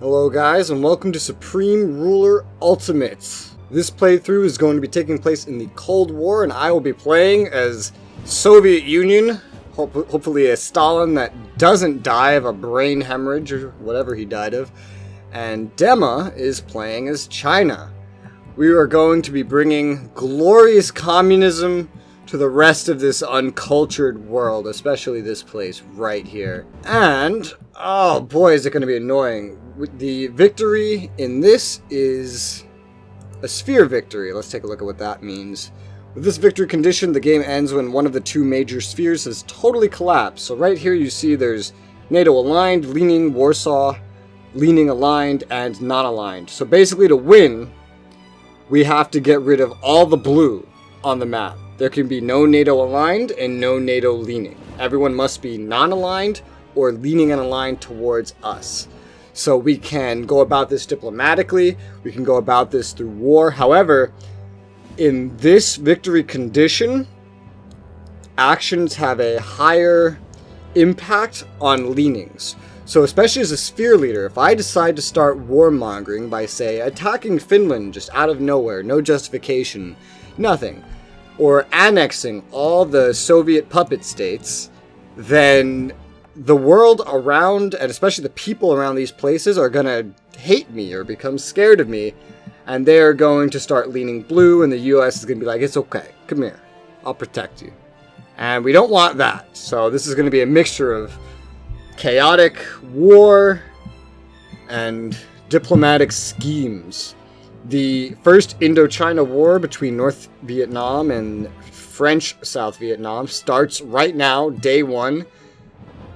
Hello guys, and welcome to Supreme Ruler Ultimate. This playthrough is going to be taking place in the Cold War, and I will be playing as Soviet Union, hopefully a Stalin that doesn't die of a brain hemorrhage or whatever he died of, and Dema is playing as China. We are going to be bringing glorious communism to the rest of this uncultured world, especially this place right here. And, oh boy, is it going to be annoying. The victory in this is a sphere victory. Let's take a look at what that means. With this victory condition, the game ends when one of the two major spheres has totally collapsed. So right here you see there's NATO aligned, leaning, Warsaw, leaning aligned, and not aligned. So basically to win, we have to get rid of all the blue on the map. There can be no NATO aligned and no NATO leaning. Everyone must be non-aligned or leaning and aligned towards us. So we can go about this diplomatically, we can go about this through war. However, in this victory condition, actions have a higher impact on leanings. So especially as a sphere leader, if I decide to start warmongering by, say, attacking Finland just out of nowhere, no justification, nothing, or annexing all the Soviet puppet states, then the world around, and especially the people around these places, are going to hate me or become scared of me, and they're going to start leaning blue, and the US is going to be like, it's okay, come here, I'll protect you. And we don't want that. So this is going to be a mixture of chaotic war and diplomatic schemes. The first Indochina war between North Vietnam and French South Vietnam starts right now, day one.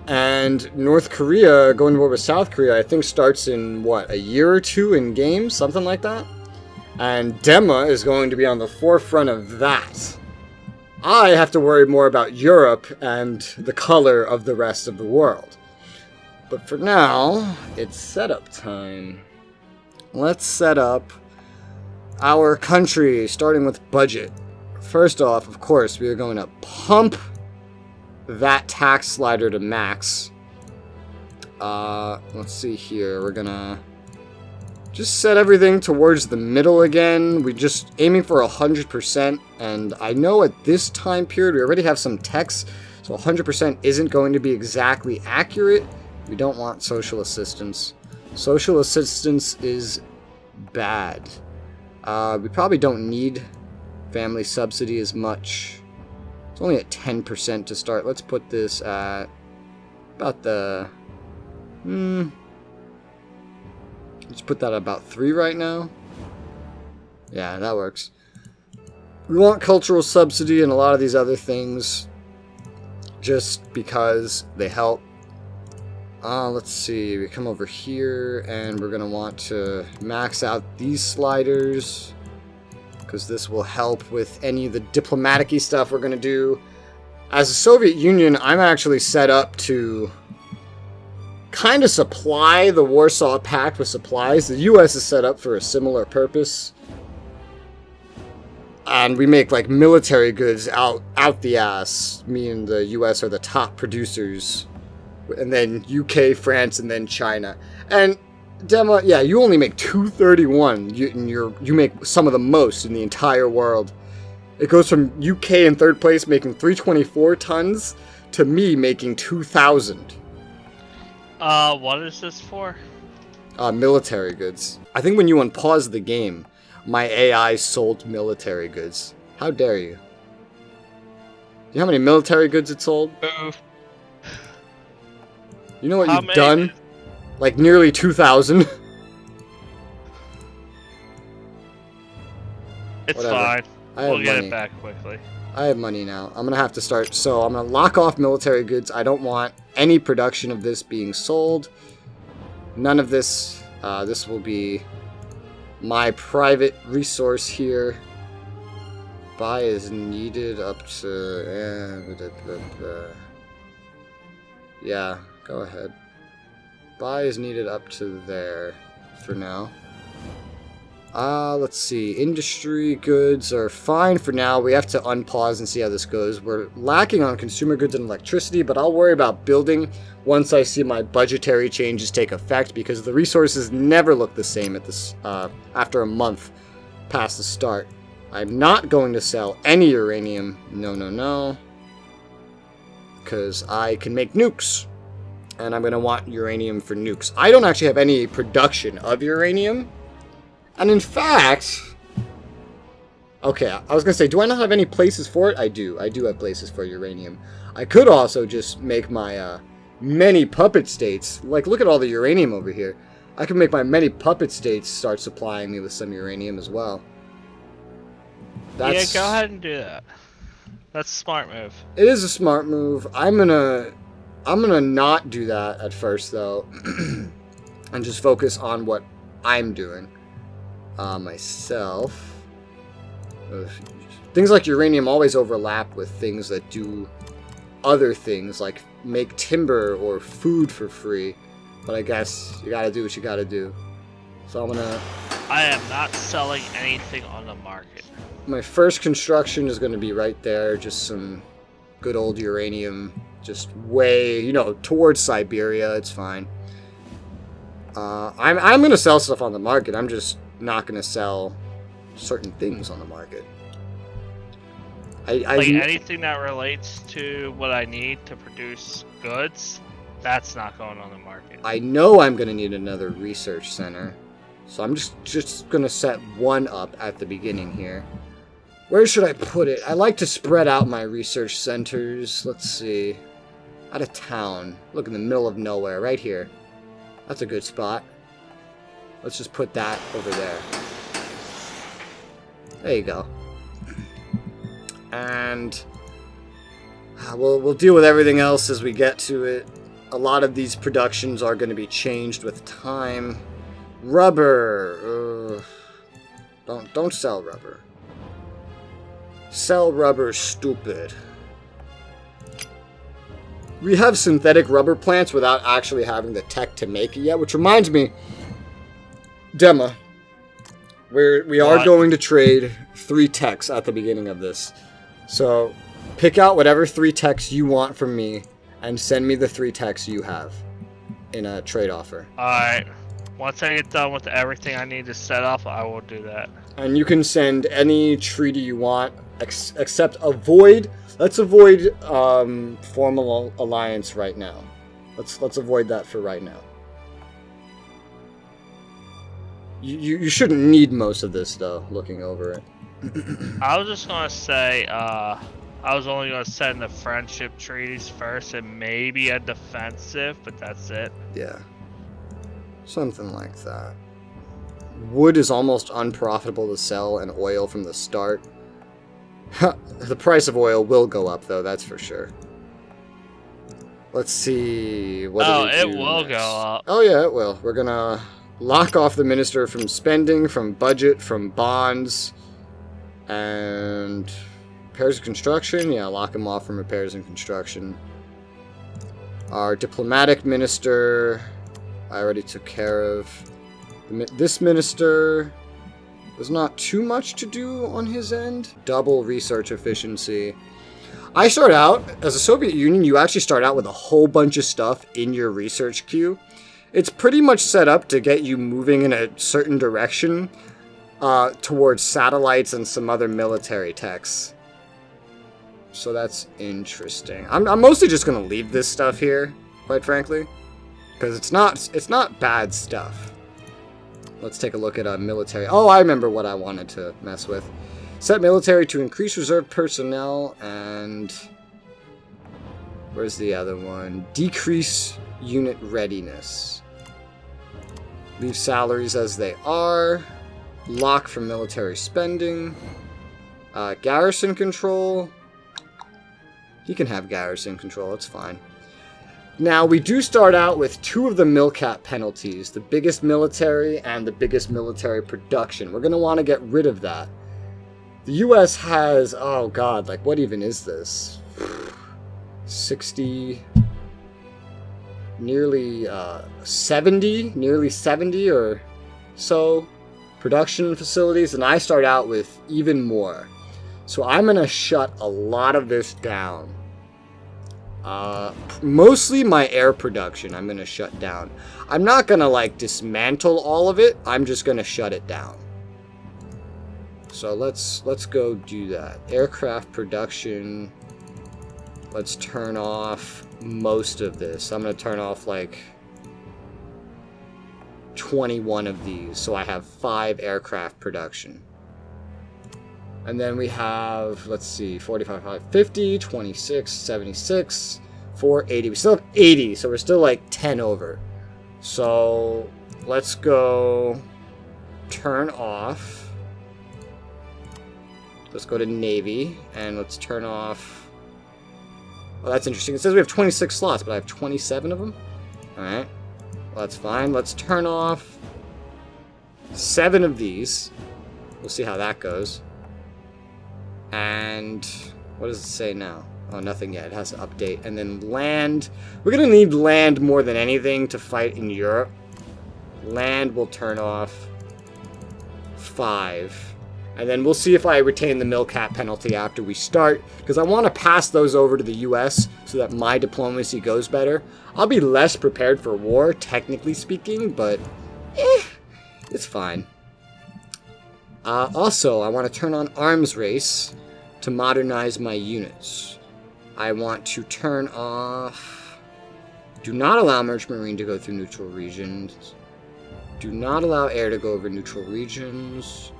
And North Korea going to war with South Korea, I think, starts in, what, a year or two in game? Something like that? And Dema is going to be on the forefront of that. I have to worry more about Europe and the color of the rest of the world. But for now, it's setup time. Let's set up our country, starting with budget. First off, of course, we are going to pump that tax slider to max. Let's see here. We're gonna just set everything towards the middle again. We're just aiming for 100%, and I know at this time period we already have some text, so 100% isn't going to be exactly accurate. We don't want social assistance. Social assistance is bad. We probably don't need family subsidy as much. It's only at 10% to start. Let's put this at about the... let's put that at about 3 right now. Yeah, that works. We want cultural subsidy and a lot of these other things just because they help. Let's see. We come over here and we're going to want to max out these sliders, because this will help with any of the diplomatic-y stuff we're going to do. As a Soviet Union, I'm actually set up to kind of supply the Warsaw Pact with supplies. The US is set up for a similar purpose. And we make, like, military goods out the ass. Me and the US are the top producers. And then UK, France, and then China. And Dema, yeah, you only make 231. You make some of the most in the entire world. It goes from UK in third place making 324 tons to me making 2,000. What is this for? Military goods. I think when you unpause the game, my AI sold military goods. How dare you? Do you know how many military goods it sold? Oof. You know what you've done? Like nearly 2,000. It's Whatever. fine. We'll get money. it back quickly. I have money now. I'm gonna have to start. So I'm gonna lock off military goods. I don't want any production of this being sold. None of this. This will be my private resource here. Buy is needed up to... yeah, go ahead. Buy is needed up to there for now. Let's see. Industry goods are fine for now. We have to unpause and see how this goes. We're lacking on consumer goods and electricity, but I'll worry about building once I see my budgetary changes take effect, because the resources never look the same at this after a month past the start. I'm not going to sell any uranium. No. Because I can make nukes. And I'm going to want uranium for nukes. I don't actually have any production of uranium. And in fact... Okay, I was going to say, do I not have any places for it? I do. I do have places for uranium. I could also just make my many puppet states. Like, look at all the uranium over here. I could make my many puppet states start supplying me with some uranium as well. Yeah, go ahead and do that. That's a smart move. It is a smart move. I'm gonna not do that at first though, and just focus on what I'm doing myself. Things like uranium always overlap with things that do other things, like make timber or food for free. But I guess you gotta do what you gotta do. So I am not selling anything on the market. My first construction is going to be right there, just some good old uranium, just way, towards Siberia. It's fine. I'm going to sell stuff on the market. I'm just not going to sell certain things on the market. Anything that relates to what I need to produce goods, that's not going on the market. I know I'm going to need another research center, so I'm just going to set one up at the beginning here. Where should I put it? I like to spread out my research centers. Let's see. Out of town. Look, in the middle of nowhere. Right here. That's a good spot. Let's just put that over there. There you go. And we'll deal with everything else as we get to it. A lot of these productions are going to be changed with time. Rubber. Don't sell rubber. Sell rubber, stupid. We have synthetic rubber plants without actually having the tech to make it yet, which reminds me, Dema, we are going to trade 3 techs at the beginning of this. So pick out whatever 3 techs you want from me and send me the 3 techs you have in a trade offer. Alright. Once I get done with everything I need to set up, I will do that. And you can send any treaty you want, except let's avoid formal alliance right now. Let's avoid that for right now. You shouldn't need most of this though, looking over it. I was just gonna say, I was only gonna send the friendship treaties first and maybe a defensive, but that's it. Yeah. Something like that. Wood is almost unprofitable to sell, and oil from the start. The price of oil will go up, though, that's for sure. Let's see. What it will go up. Oh, yeah, it will. We're gonna lock off the minister from spending, from budget, from bonds, and repairs and construction. Yeah, lock him off from repairs and construction. Our diplomatic minister, I already took care of. This minister, there's not too much to do on his end. Double research efficiency. I start out, as a Soviet Union, you actually start out with a whole bunch of stuff in your research queue. It's pretty much set up to get you moving in a certain direction towards satellites and some other military techs. So that's interesting. I'm mostly just going to leave this stuff here, quite frankly, because it's not bad stuff. Let's take a look at military. Oh, I remember what I wanted to mess with. Set military to increase reserve personnel, and where's the other one? Decrease unit readiness. Leave salaries as they are. Lock for military spending. Garrison control. He can have garrison control, it's fine. Now, we do start out with 2 of the MILCAT penalties, the biggest military and the biggest military production. We're going to want to get rid of that. The US has, oh god, like what even is this? 60, nearly 70 or so production facilities, and I start out with even more. So I'm going to shut a lot of this down. Mostly my air production I'm going to shut down. I'm not going to like dismantle all of it. I'm just going to shut it down. So let's go do that. Aircraft production. Let's turn off most of this. I'm going to turn off like 21 of these, so I have 5 aircraft production. And then we have, let's see, 45, 50, 26, 76, 480. We still have 80, so we're still like 10 over. So let's go turn off. Let's go to Navy, and let's turn off. Well, that's interesting. It says we have 26 slots, but I have 27 of them. Alright. Well, that's fine. Let's turn off 7 of these. We'll see how that goes. And what does it say now? Oh, nothing yet. It has to update. And then land. We're going to need land more than anything to fight in Europe. Land will turn off 5. And then we'll see if I retain the MILCAT penalty after we start, because I want to pass those over to the US so that my diplomacy goes better. I'll be less prepared for war, technically speaking, but it's fine. Also, I want to turn on arms race to modernize my units. I want to turn off... Do not allow merchant marine to go through neutral regions. Do not allow air to go over neutral regions.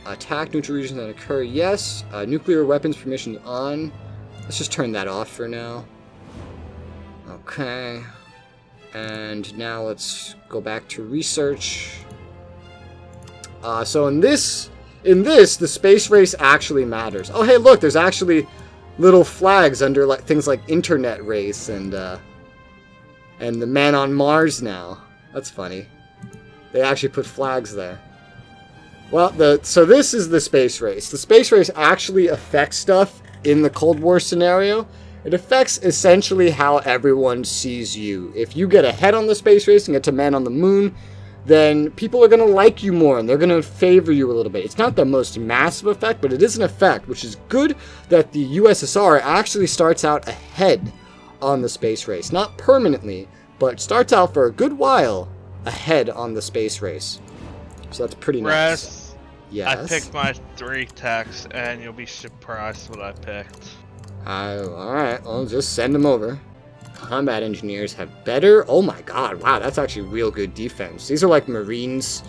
Attack neutral regions that occur, yes. Nuclear weapons permissions on. Let's just turn that off for now. Okay. And now let's go back to research. So in this, the space race actually matters. Oh, hey, look, there's actually little flags under like things like internet race and the man on Mars now. That's funny. They actually put flags there. Well, so this is the space race. The space race actually affects stuff in the Cold War scenario. It affects essentially how everyone sees you. If you get ahead on the space race and get to man on the moon, then people are going to like you more and they're going to favor you a little bit. It's not the most massive effect, but it is an effect, which is good that the USSR actually starts out ahead on the space race. Not permanently, but starts out for a good while ahead on the space race. So that's pretty nice. Yes. I picked my 3 techs, and you'll be surprised what I picked. Alright, well, just send them over. Combat engineers have better... Oh my god, wow, that's actually real good defense. These are like Marines,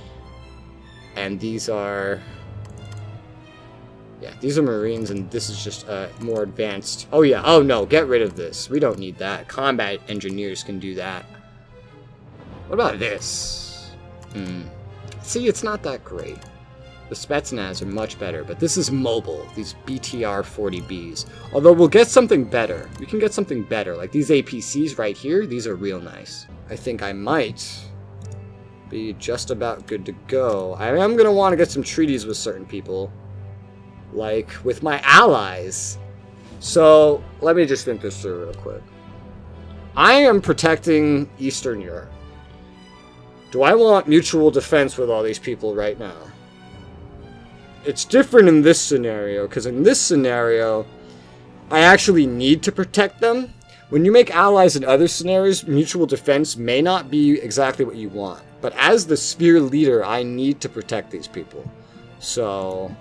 and these are... Yeah, these are Marines, and this is just more advanced. Oh yeah, oh no, get rid of this. We don't need that. Combat engineers can do that. What about this? See, it's not that great. The Spetsnaz are much better, but this is mobile, these BTR-40Bs. Although we'll get something better. We can get something better, like these APCs right here, these are real nice. I think I might be just about good to go. I am going to want to get some treaties with certain people, like with my allies. So, let me just think this through real quick. I am protecting Eastern Europe. Do I want mutual defense with all these people right now? It's different in this scenario, because in this scenario, I actually need to protect them. When you make allies in other scenarios, mutual defense may not be exactly what you want. But as the sphere leader, I need to protect these people. So,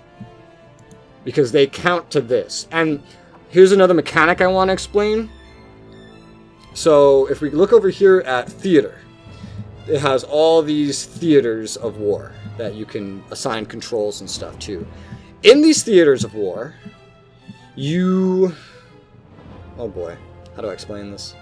because they count to this. And here's another mechanic I want to explain. So, if we look over here at theater, it has all these theaters of war that you can assign controls and stuff to. In these theaters of war, you... Oh boy, how do I explain this?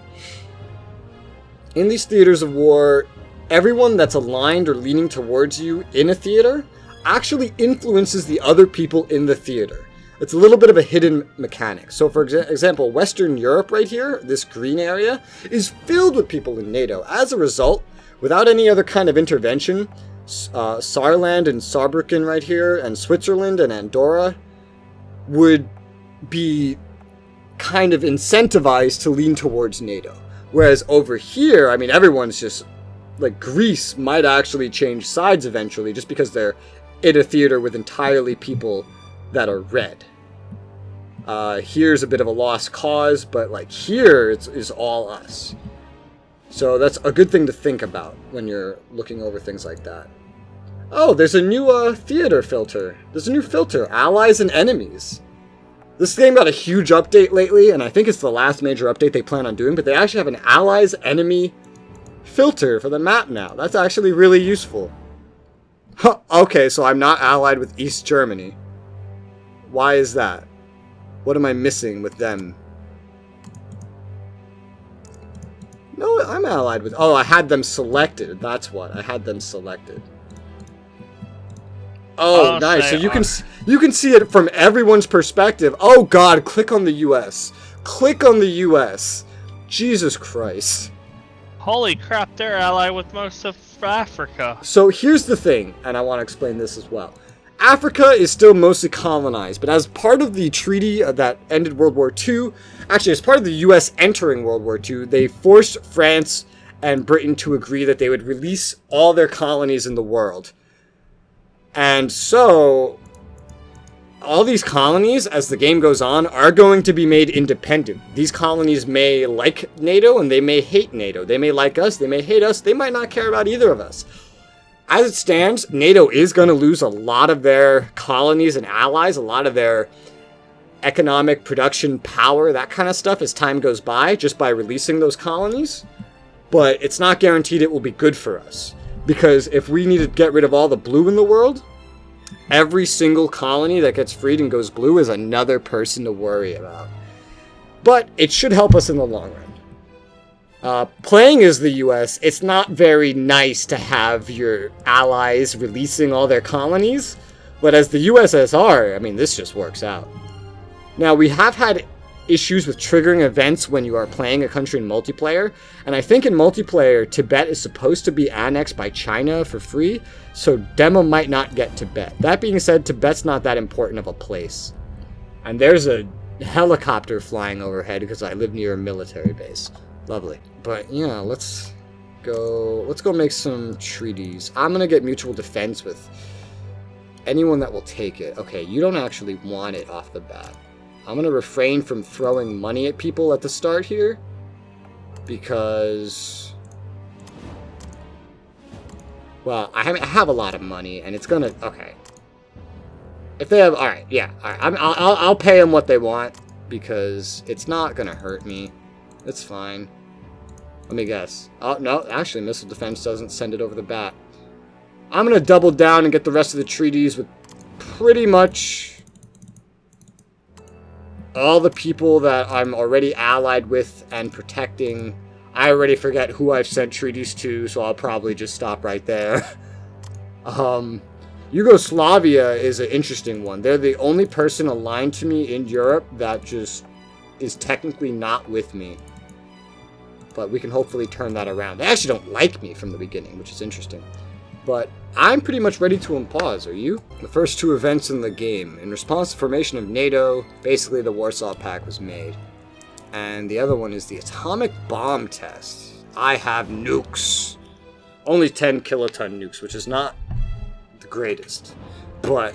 In these theaters of war, everyone that's aligned or leaning towards you in a theater actually influences the other people in the theater. It's a little bit of a hidden mechanic. So for example, Western Europe right here, this green area, is filled with people in NATO. As a result, without any other kind of intervention, Saarland and Saarbrücken right here, and Switzerland and Andorra would be kind of incentivized to lean towards NATO. Whereas over here, I mean, everyone's just like Greece might actually change sides eventually, just because they're in a theater with entirely people that are red. Here's a bit of a lost cause, but like here is all us. So that's a good thing to think about when you're looking over things like that. Oh, there's a new theater filter. There's a new filter, allies and enemies. This game got a huge update lately, and I think it's the last major update they plan on doing, but they actually have an allies enemy filter for the map now. That's actually really useful. Huh, okay, so I'm not allied with East Germany. Why is that? What am I missing with them? No, I'm allied with... Oh, I had them selected. That's what. I had them selected. Oh, nice. So you can see it from everyone's perspective. Oh god, click on the US. Click on the US. Jesus Christ. Holy crap, they're allied with most of Africa. So here's the thing, and I want to explain this as well. Africa is still mostly colonized, but as part of the treaty that ended World War II, actually as part of the US entering World War II, they forced France and Britain to agree that they would release all their colonies in the world. And so, all these colonies, as the game goes on, are going to be made independent. These colonies may like NATO, and they may hate NATO. They may like us, they may hate us, they might not care about either of us. As it stands, NATO is going to lose a lot of their colonies and allies, a lot of their economic production power, that kind of stuff, as time goes by, just by releasing those colonies. But it's not guaranteed it will be good for us. Because if we need to get rid of all the blue in the world, every single colony that gets freed and goes blue is another person to worry about. But it should help us in the long run. Playing as the US, it's not very nice to have your allies releasing all their colonies. But as the USSR, I mean, this just works out. Now, we have had issues with triggering events when you are playing a country in multiplayer, and I think in multiplayer Tibet is supposed to be annexed by China for free, so Dema might not get Tibet. That being said, Tibet's not that important of a place. And there's a helicopter flying overhead because I live near a military base. Lovely. But yeah, let's go make some treaties. I'm gonna get mutual defense with anyone that will take it. Okay, you don't actually want it off the bat. I'm going to refrain from throwing money at people at the start here, because, well, I have a lot of money, and it's going to, okay. If they have, alright, yeah, alright, I'll pay them what they want, because it's not going to hurt me. It's fine. Let me guess. Oh, no, actually, missile defense doesn't send it over the bat. I'm going to double down and get the rest of the treaties with pretty much all the people that I'm already allied with and protecting. I already forget who I've sent treaties to, so I'll probably just stop right there. Yugoslavia is an interesting one. They're the only person aligned to me in Europe that just is technically not with me. But we can hopefully turn that around. They actually don't like me from the beginning, which is interesting. But I'm pretty much ready to unpause, are you? The first two events in the game. In response to the formation of NATO, basically the Warsaw Pact was made. And the other one is the atomic bomb test. I have nukes. Only 10 kiloton nukes, which is not the greatest. But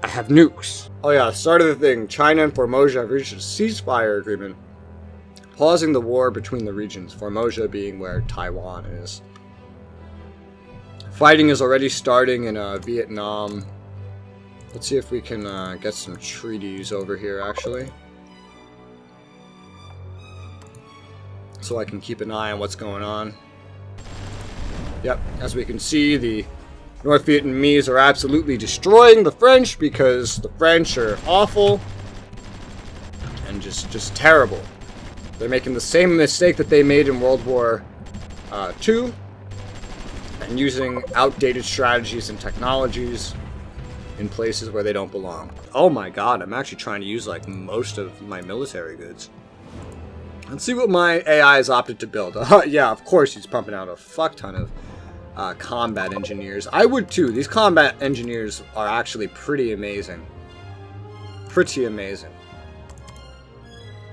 I have nukes. Oh yeah, start of the thing. China and Formosa have reached a ceasefire agreement, pausing the war between the regions, Formosa being where Taiwan is. Fighting is already starting in Vietnam. Let's see if we can get some treaties over here, actually. So I can keep an eye on what's going on. Yep, as we can see, the North Vietnamese are absolutely destroying the French because the French are awful and just terrible. They're making the same mistake that they made in World War II. And using outdated strategies and technologies in places where they don't belong. Oh my god, I'm actually trying to use like most of my military goods. Let's see what my AI has opted to build. Yeah, of course he's pumping out a fuck ton of combat engineers. I would too. These combat engineers are actually pretty amazing. Pretty amazing.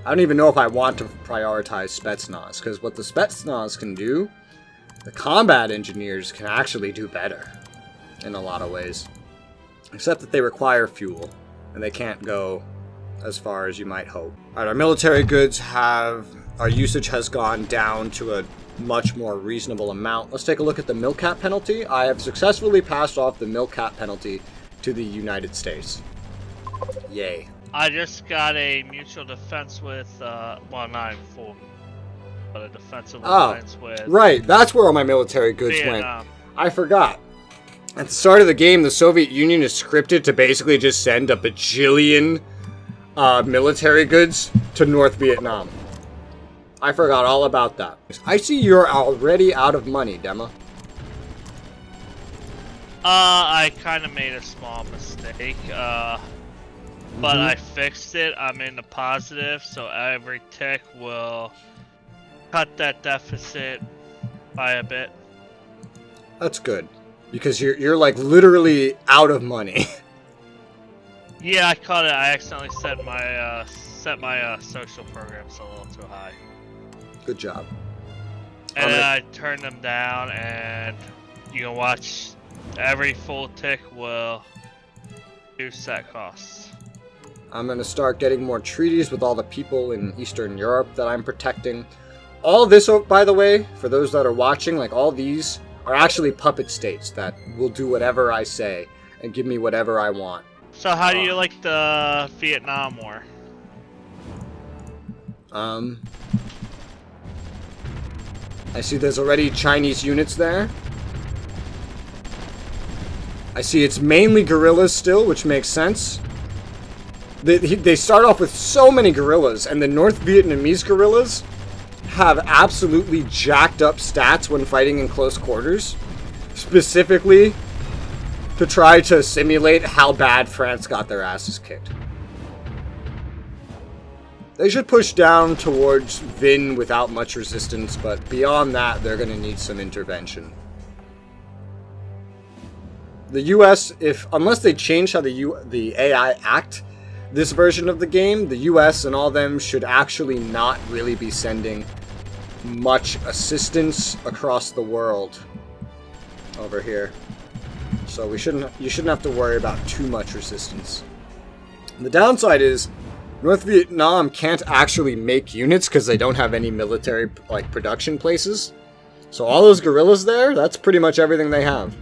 I don't even know if I want to prioritize Spetsnaz, because what the Spetsnaz can do The combat engineers can actually do better in a lot of ways. Except that they require fuel, and they can't go as far as you might hope. Alright, our military goods our usage has gone down to a much more reasonable amount. Let's take a look at the milcat penalty. I have successfully passed off the milcat penalty to the United States. Yay. I just got a mutual defense with, well, not in full, but a defensive alliance with... Right, that's where all my military goods Vietnam. went. I forgot. At the start of the game, the Soviet Union is scripted to basically just send a bajillion military goods to North Vietnam. I forgot all about that. I see you're already out of money, Dema. I kind of made a small mistake, but I fixed it. I'm in the positive, so every tick will cut that deficit by a bit. That's good, because you're like literally out of money. Yeah, I caught it. I accidentally set my social programs a little too high. Good job. And then I turned them down, and you can watch every full tick will reduce that costs. I'm gonna start getting more treaties with all the people in Eastern Europe that I'm protecting. All this, by the way, for those that are watching, like all these are actually puppet states that will do whatever I say and give me whatever I want. So how do you like the Vietnam War? I see there's already Chinese units there. I see it's mainly guerrillas still, which makes sense. They start off with so many guerrillas, and the North Vietnamese guerrillas have absolutely jacked up stats when fighting in close quarters, specifically to try to simulate how bad France got their asses kicked. They should push down towards Vinh without much resistance, but beyond that, they're going to need some intervention. The US, unless they change how the AI act this version of the game, the US and all them should actually not really be sending much assistance across the world over here. So you shouldn't have to worry about too much resistance. The downside is North Vietnam can't actually make units because they don't have any military production places. So all those guerrillas there, that's pretty much everything they have.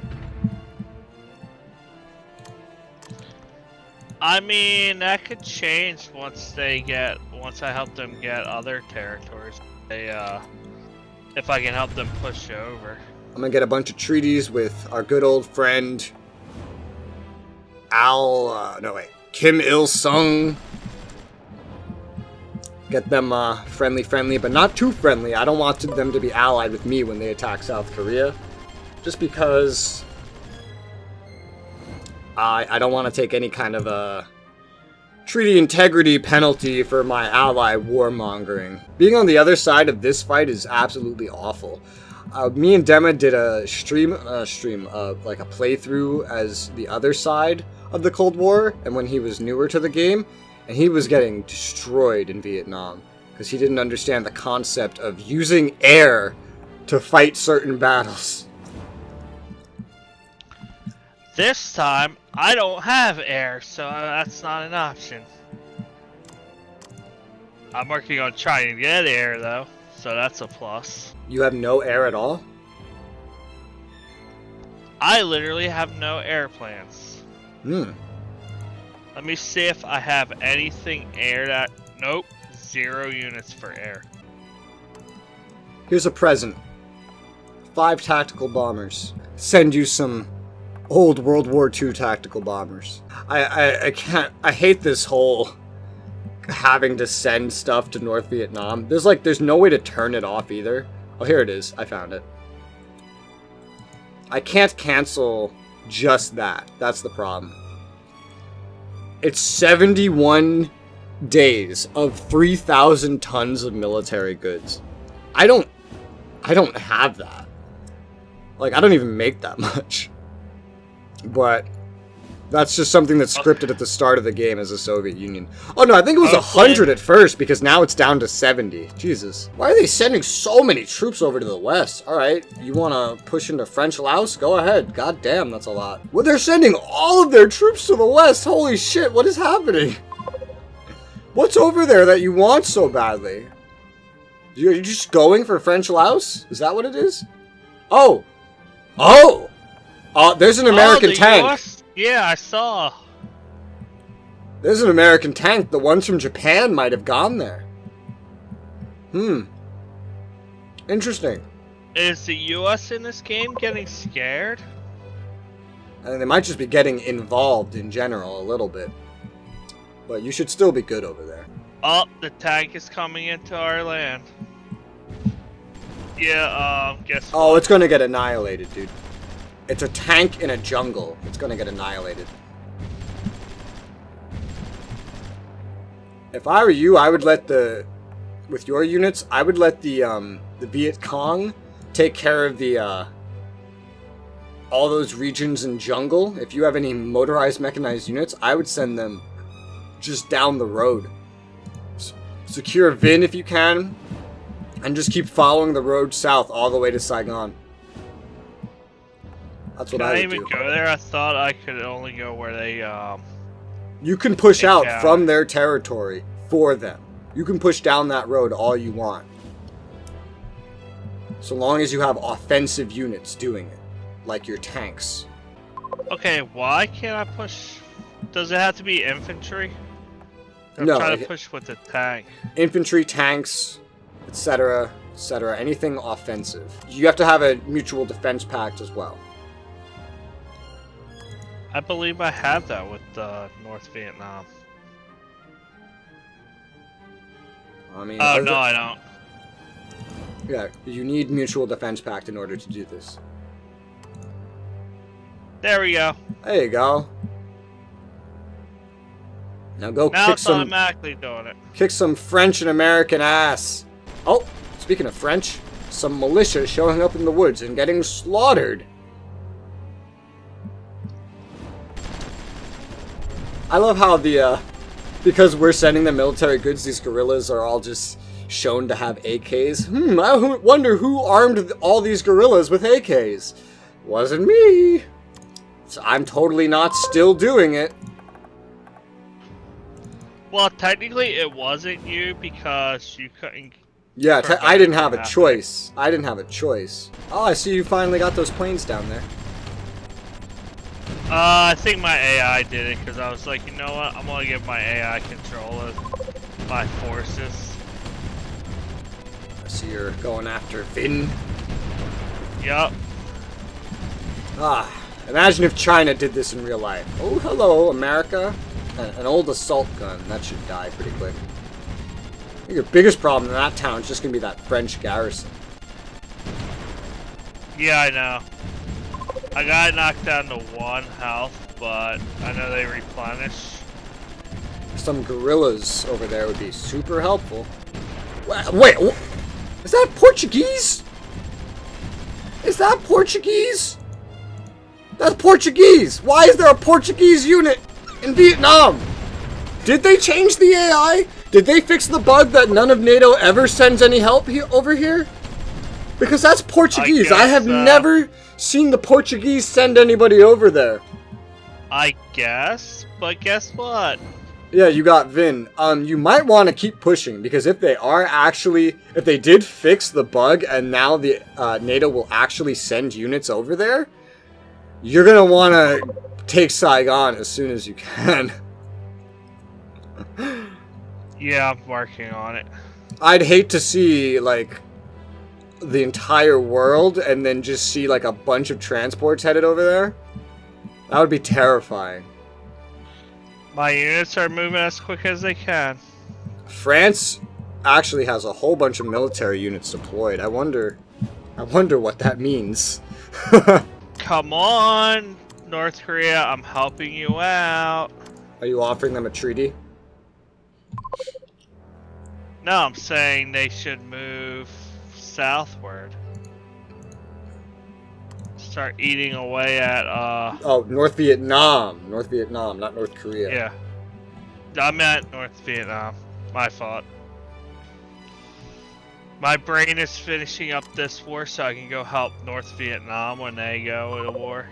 I mean, that could change once I help them get other territories. If I can help them push over. I'm gonna get a bunch of treaties with our good old friend Kim Il-sung. Get them friendly, but not too friendly. I don't want them to be allied with me when they attack South Korea. Just because I don't want to take any kind of a treaty integrity penalty for my ally warmongering. Being on the other side of this fight is absolutely awful. Me and Dema did a playthrough as the other side of the Cold War, and when he was newer to the game, and he was getting destroyed in Vietnam because he didn't understand the concept of using air to fight certain battles. This time, I don't have air, so that's not an option. I'm working on trying to get air, though, so that's a plus. You have no air at all? I literally have no airplanes. Let me see if I have anything air that... Nope, 0 units for air. Here's a present. 5 tactical bombers. Send you some old World War II tactical bombers. I hate this whole having to send stuff to North Vietnam. There's no way to turn it off either. Oh, here it is. I found it. I can't cancel just that. That's the problem. It's 71 days of 3,000 tons of military goods. I don't have that. I don't even make that much. But That's just something that's scripted at the start of the game as the Soviet Union. Oh no, I think it was 100 at first, because now it's down to 70. Jesus. Why are they sending so many troops over to the west? Alright, you want to push into French Laos? Go ahead. God damn, that's a lot. Well, they're sending all of their troops to the west. Holy shit, what is happening? What's over there that you want so badly? You're just going for French Laos? Is that what it is? Oh! Oh! There's an American tank. US? Yeah, I saw. There's an American tank. The ones from Japan might have gone there. Interesting. Is the US in this game getting scared? And they might just be getting involved in general a little bit. But you should still be good over there. Oh, the tank is coming into our land. Yeah, guess what? Oh, it's gonna get annihilated, dude. It's a tank in a jungle. It's gonna get annihilated. If I were you, I would let with your units, I would let the Viet Cong take care of the, all those regions in jungle. If you have any motorized mechanized units, I would send them just down the road. Secure Vinh if you can, and just keep following the road south all the way to Saigon. That's what I would do. Can I even go there? I thought I could only go where they, You can push out from their territory for them. You can push down that road all you want. So long as you have offensive units doing it. Like your tanks. Okay, why can't I push? Does it have to be infantry? I'm No. trying to push with the tank. Infantry, tanks, etc., etc. Anything offensive. You have to have a mutual defense pact as well. I believe I have that with North Vietnam. I mean, oh, no, I don't. Yeah, you need mutual defense pact in order to do this. There we go. There you go. Now go now kick it's some. automatically doing it. Kick some French and American ass. Oh, speaking of French, some militia showing up in the woods and getting slaughtered. I love how because we're sending them military goods, these guerrillas are all just shown to have AKs. I wonder who armed all these guerrillas with AKs. Wasn't me. So I'm totally not still doing it. Well, technically it wasn't you because you couldn't... Yeah, I didn't have a choice. I didn't have a choice. Oh, I see you finally got those planes down there. I think my AI did it because I was like, you know what? I'm gonna give my AI control of my forces. I see you're going after Vinh. Yup. Imagine if China did this in real life. Oh, hello, America. An old assault gun. That should die pretty quick. I think your biggest problem in that town is just gonna be that French garrison. Yeah, I know. I got knocked down to 1 health, but I know they replenish. Some guerrillas over there would be super helpful. Wait, is that Portuguese? Is that Portuguese? That's Portuguese! Why is there a Portuguese unit in Vietnam? Did they change the AI? Did they fix the bug that none of NATO ever sends any help over here? Because that's Portuguese. I have never seen the Portuguese send anybody over there. I guess, but guess what? Yeah, you got Vinh. You might want to keep pushing, because if they did fix the bug and now the NATO will actually send units over there, you're gonna want to take Saigon as soon as you can. Yeah, I'm working on it. I'd hate to see, like, the entire world and then just see, like, a bunch of transports headed over there. That would be terrifying. My units are moving as quick as they can. France actually has a whole bunch of military units deployed. I wonder what that means. Come on, North Korea, I'm helping you out. Are you offering them a treaty? No, I'm saying they should move southward. start eating away at Oh, North Vietnam. North Vietnam, not North Korea. yeah. I meant North Vietnam. My fault. My brain is finishing up this war so I can go help North Vietnam when they go to war.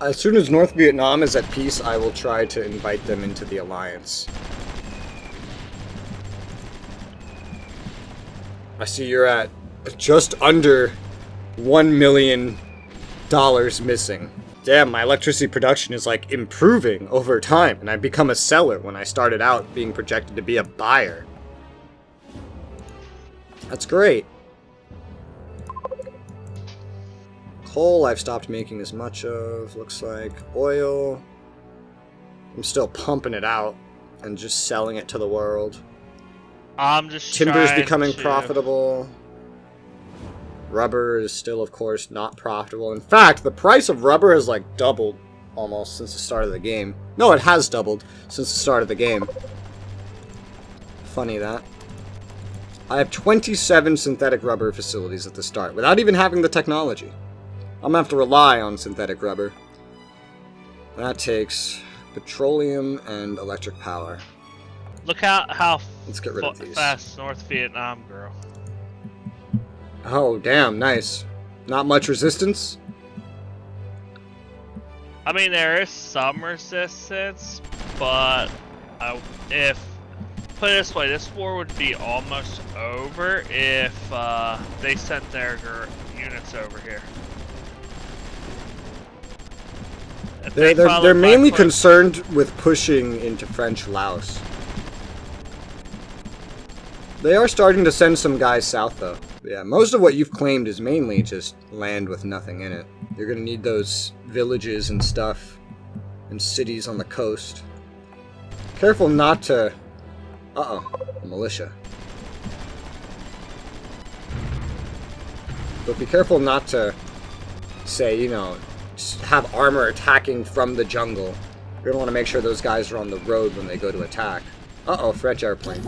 As soon as North Vietnam is at peace, I will try to invite them into the alliance. I see you're at just under $1 million missing. Damn, my electricity production is like improving over time, and I've become a seller when I started out being projected to be a buyer. That's great. Coal I've stopped making as much of, looks like. Oil, I'm still pumping it out and just selling it to the world. I'm just Timber's trying becoming to... profitable. Rubber is still, of course, not profitable. In fact, the price of rubber has, like, doubled almost since the start of the game. No, it has doubled since the start of the game. Funny that. I have 27 synthetic rubber facilities at the start, without even having the technology. I'm gonna have to rely on synthetic rubber. That takes petroleum and electric power. Look how Let's get rid of these. fast North Vietnam grew. Oh, damn, nice. Not much resistance? I mean, there is some resistance, but if put it this way, this war would be almost over if they sent their units over here. If They're mainly my plan- concerned with pushing into French Laos. They are starting to send some guys south, though. Yeah, most of what you've claimed is mainly just land with nothing in it. You're gonna need those villages and stuff, and cities on the coast. Careful not to... Uh-oh, a militia. But be careful not to, say, you know, just have armor attacking from the jungle. You're gonna want to make sure those guys are on the road when they go to attack. Uh-oh, French airplane.